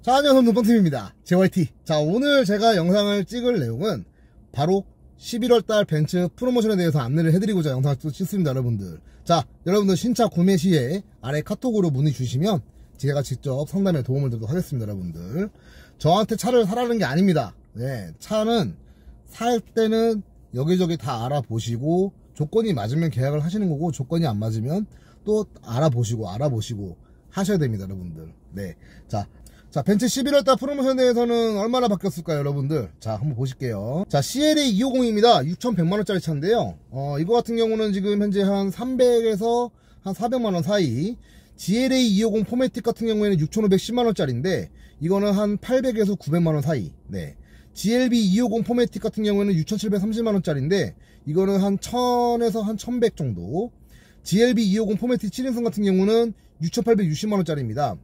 자, 안녕하세요. 눈빵팀입니다. JYT. 자, 오늘 제가 영상을 찍을 내용은 바로 11월달 벤츠 프로모션에 대해서 안내를 해드리고자 영상을 또 찍습니다, 여러분들. 자, 여러분들 신차 구매 시에 아래 카톡으로 문의 주시면 제가 직접 상담에 도움을 드리도록 하겠습니다, 여러분들. 저한테 차를 사라는 게 아닙니다. 네, 차는 살 때는 여기저기 다 알아보시고 조건이 맞으면 계약을 하시는 거고, 조건이 안 맞으면 또 알아보시고 하셔야 됩니다, 여러분들. 네. 자, 벤츠 11월달 프로모션에 대해서는 얼마나 바뀌었을까요, 여러분들? 자, 한번 보실게요. 자, CLA 250입니다. 6,100만원짜리 차인데요. 이거 같은 경우는 지금 현재 한 300에서 한 400만원 사이. GLA 250 포매틱 같은 경우에는 6,510만원짜리인데, 이거는 한 800에서 900만원 사이. 네. GLB 250 포매틱 같은 경우에는 6,730만원짜리인데, 이거는 한 1000에서 한 1100 정도. GLB 250 포매틱 7인승 같은 경우는 6,860만원짜리입니다.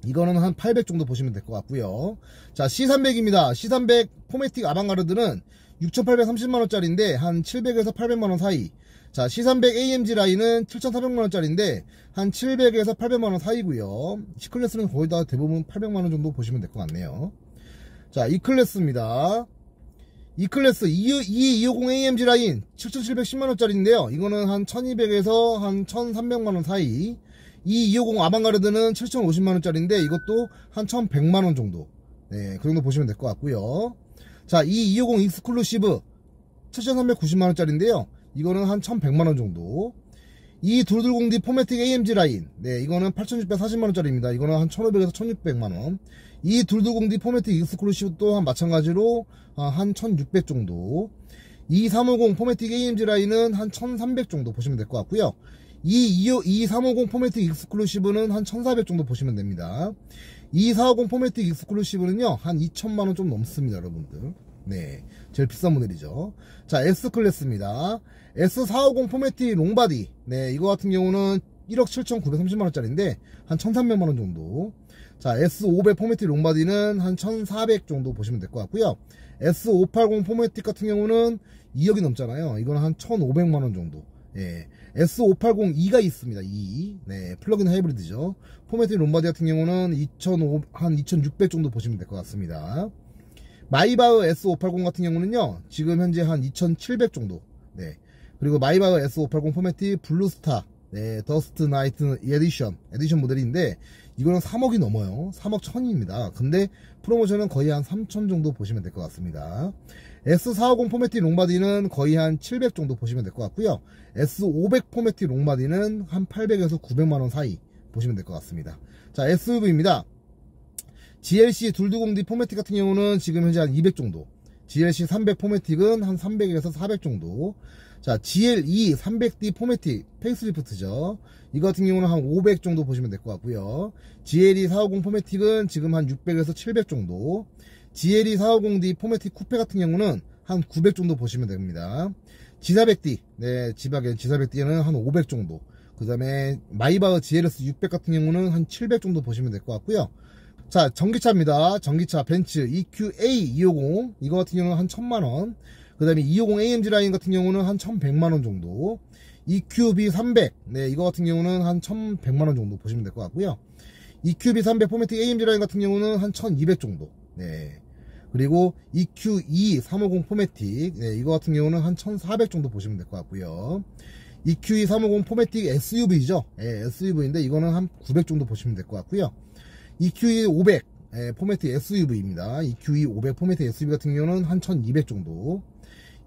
이거는 한 800 정도 보시면 될 것 같고요. 자, C300입니다. C300 포매틱 아방가르드는 6,830만원짜리인데 한 700에서 800만원 사이. 자, C300 AMG 라인은 7,400만원짜리인데 한 700에서 800만원 사이고요. C클래스는 거의 다 대부분 800만원 정도 보시면 될 것 같네요. 자, E클래스입니다. E클래스 2250 AMG 라인 7,710만원짜리인데요. 이거는 한 1200에서 한 1300만원 사이. 이 250 아방가르드는 7,050만원짜리인데 이것도 한 1,100만원 정도. 네, 그 정도 보시면 될 것 같고요. 자, 이 250 익스클루시브 7,390만원짜리인데요. 이거는 한 1,100만원 정도. 이 220D 포매틱 AMG 라인. 네, 이거는 8,640만원짜리입니다. 이거는 한 1,500에서 1,600만원. 이 220D 포매틱 익스클루시브 또한 마찬가지로 한 1,600 정도. 이 350 포매틱 AMG 라인은 한 1,300 정도 보시면 될 것 같고요. 이 350 포매틱 익스클루시브는 한 1,400 정도 보시면 됩니다. 이 450 포매틱 익스클루시브는요, 한 2,000만원 좀 넘습니다, 여러분들. 네. 제일 비싼 모델이죠. 자, S클래스입니다. S450 포매틱 롱바디. 네, 이거 같은 경우는 1억 7,930만원짜리인데, 한 1,300만원 정도. 자, S500 포매틱 롱바디는 한 1,400 정도 보시면 될 것 같고요. S580 포매틱 같은 경우는 2억이 넘잖아요. 이거는 한 1,500만원 정도. 예. S580E가 있습니다. 2. 네, 플러그인 하이브리드죠. 포매틱 롬바디 같은 경우는 한 2,600 정도 보시면 될 것 같습니다. 마이바흐 S580 같은 경우는요, 지금 현재 한 2,700 정도. 네. 그리고 마이바흐 S580 포매틱 블루스타, 네, 더스트 나이트 에디션 모델인데, 이거는 3억이 넘어요. 3억 1,000입니다. 근데 프로모션은 거의 한 3,000 정도 보시면 될 것 같습니다. S450 포매틱 롱바디는 거의 한 700 정도 보시면 될 것 같고요. S500 포매틱 롱바디는 한 800에서 900만원 사이 보시면 될 것 같습니다. 자, SUV입니다. GLC 220D 포매틱 같은 경우는 지금 현재 한 200 정도. GLC 300 포매틱은 한 300에서 400 정도. 자, GLE 300D 포매틱 페이스리프트죠. 이거 같은 경우는 한 500 정도 보시면 될 것 같고요. GLE 450 포매틱은 지금 한 600에서 700 정도. GLE 450D 포매틱 쿠페 같은 경우는 한 900 정도 보시면 됩니다. G400D, 네, G400D는 한 500 정도. 그 다음에 마이바흐 GLS 600 같은 경우는 한 700 정도 보시면 될 것 같고요. 자, 전기차입니다. 전기차 벤츠 EQA 250, 이거 같은 경우는 한 1,000만원. 그 다음에 250 AMG 라인 같은 경우는 한 1,100만원 정도. EQB 300, 네, 이거 같은 경우는 한 1,100만원 정도 보시면 될 것 같고요. EQB 300 포매틱 AMG 라인 같은 경우는 한 1,200 정도. 네. 그리고 EQE 350 포매틱, 네, 이거 같은 경우는 한 1,400 정도 보시면 될 것 같고요. EQE 350 포매틱 SUV죠. 네, SUV인데 이거는 한 900 정도 보시면 될 것 같고요. EQE 500 네, 포매틱 SUV입니다. EQE 500 포매틱 SUV 같은 경우는 한 1,200 정도.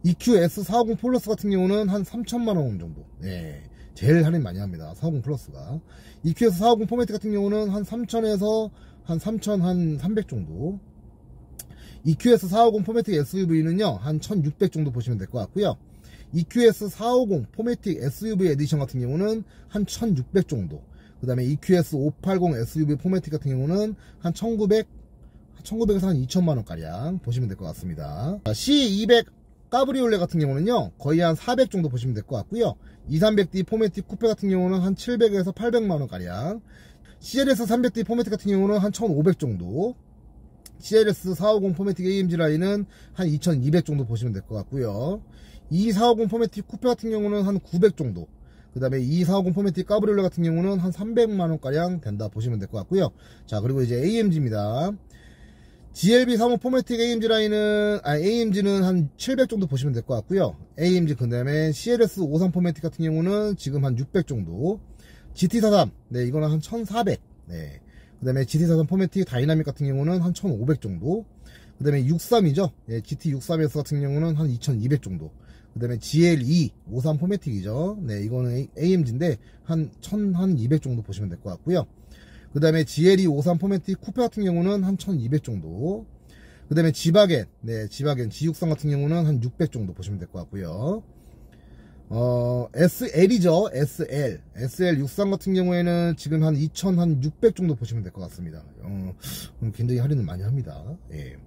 EQS 450 플러스 같은 경우는 한 3,000만원 정도. 네, 제일 할인 많이 합니다. 450 플러스가. EQS 450 포매틱 같은 경우는 한 3,000에서 한 3,300 정도. EQS 450 포매틱 SUV는요, 한 1,600 정도 보시면 될 것 같고요. EQS 450 포매틱 SUV 에디션 같은 경우는 한 1,600 정도. 그 다음에 EQS 580 SUV 포매틱 같은 경우는 한 1,900에서 한 2,000만원가량 보시면 될 것 같습니다. C200 까브리올레 같은 경우는요, 거의 한 400 정도 보시면 될 것 같고요. 2300D 포매틱 쿠페 같은 경우는 한 700에서 800만원가량. CLS 300D 포매틱 같은 경우는 한 1,500 정도. CLS 450 포매틱 AMG 라인은 한 2,200 정도 보시면 될 것 같고요. 이 450 포매틱 쿠페 같은 경우는 한 900 정도. 그 다음에 2450 포매틱 까브리올레 같은 경우는 한 300만원가량 된다 보시면 될 것 같고요. 자, 그리고 이제 AMG입니다. GLB35 포매틱 AMG 라인은, AMG는 한 700 정도 보시면 될 것 같고요. AMG, 그 다음에 CLS53 포매틱 같은 경우는 지금 한 600 정도. GT43, 네, 이거는 한 1400. 네. 그 다음에 GT43 포매틱 다이나믹 같은 경우는 한 1500 정도. 그 다음에 63이죠. 예, GT63S 같은 경우는 한 2200 정도. 그 다음에 GLE53 포매틱이죠. 네, 이거는 AMG인데 한 1200 정도 보시면 될 것 같고요. 그 다음에 GLE53 포매틱 쿠페 같은 경우는 한 1200 정도. 그 다음에 지바겐, 네, 지바겐 G63 같은 경우는 한 600 정도 보시면 될 것 같고요. SL이죠. SL63 같은 경우에는 지금 한 2600 정도 보시면 될 것 같습니다. 굉장히 할인을 많이 합니다. 예.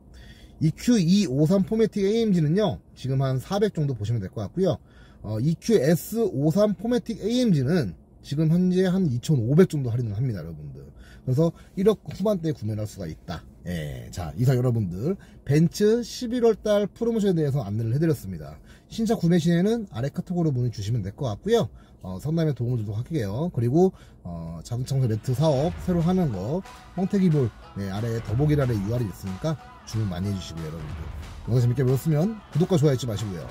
EQ253 포매틱 AMG는요, 지금 한 400 정도 보시면 될 것 같고요. EQS53 포매틱 AMG는 지금 현재 한 2500 정도 할인을 합니다, 여러분들. 그래서 1억 후반대에 구매를 할 수가 있다. 예, 자, 이상 여러분들 벤츠 11월달 프로모션에 대해서 안내를 해드렸습니다. 신차 구매 시에는 아래 카톡으로 문의 주시면 될 것 같고요. 상담에 도움을 주도록 할게요. 그리고 자동차 매트 사업 새로 하는 거 홍태기볼, 네, 아래 더보기란에 UR이 있으니까 주문 많이 해주시고요, 여러분들. 영상 재밌게 보셨으면 구독과 좋아요 잊지 마시고요.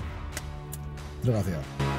들어가세요.